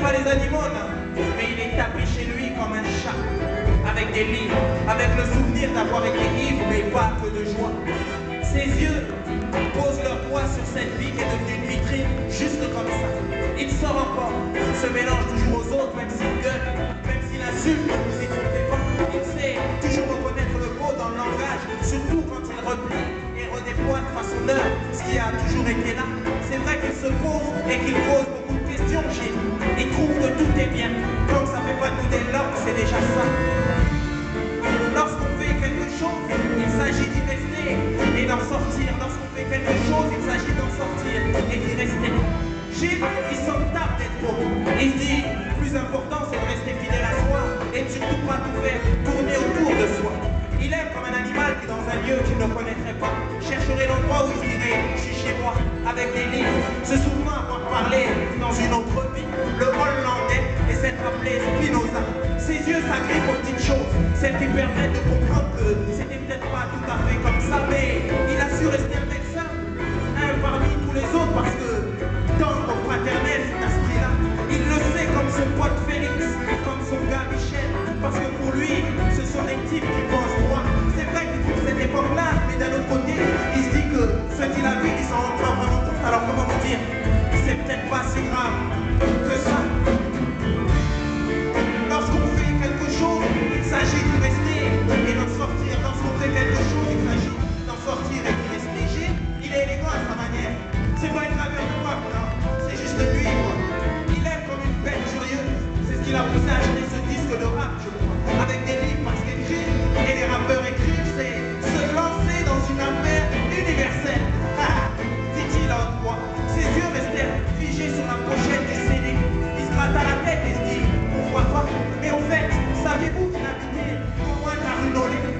pas les animaux, non. Mais il est tapé chez lui comme un chat, avec des livres, avec le souvenir d'avoir été ivre, mais pas que de joie. Ses yeux posent leur poids sur cette vie qui est devenue une vitrine, juste comme ça. Il sort encore, se mélange toujours aux autres, même s'il gueule, même s'il insulte, vous y trompez pas. Il sait toujours reconnaître le beau dans le langage, surtout quand il replie et redéploie de façon neuve ce qui a toujours été là. C'est vrai qu'il se pose et qu'il pose beaucoup de questions chez nous. Il trouve que tout est bien, comme ça fait pas de nous des langues, c'est déjà ça. Lorsqu'on fait quelque chose, il s'agit d'y rester et d'en sortir. Lorsqu'on fait quelque chose, il s'agit d'en sortir et d'y rester. Gilles, il s'en tape d'être beau. Il se dit, le plus important, c'est de rester fidèle à soi et de surtout pas tout faire tourner autour de soi. Il aime comme un animal qui, dans un lieu qu'il ne connaîtrait pas, chercherait l'endroit où il dirait, je suis chez moi, avec des livres, se souvenant avoir parlé dans une autre vie, le hollandais et s'être appelé Spinoza. Ses yeux s'agrippent aux petites choses, celles qui permettent de comprendre que c'était peut-être pas tout à fait comme ça, mais il a su rester un médecin, un parmi tous les autres, parce que dans le fraternel, cet esprit-là, il le sait comme son pote Félix, comme son gars Michel, parce que pour lui, ce sont des types qui pensent droit. C'est vrai qu'il trouve cette époque-là, mais d'un autre côté, il se dit que ce qu'il a vu, il s'en rend pas vraiment compte. Alors comment vous dire, c'est peut-être pas si grave que ça. Lorsqu'on fait quelque chose, il s'agit de rester et d'en sortir. Lorsqu'on fait quelque chose, il s'agit d'en sortir et d'y rester. Gilles, il est élégant à sa manière. C'est pas une gravure de moi, non, c'est juste lui, quoi. Il aime comme une bête curieuse. C'est ce qui l'a poussé à acheter ce disque de rap, je crois. Avec des livres, parce qu'écrire, et les rappeurs écrivent, c'est se lancer dans une affaire universelle. Dit-il en quoi. Ses yeux restèrent figés sur la pochette du CD. Il se gratta la tête et se dit, pourquoi pas. Mais au fait,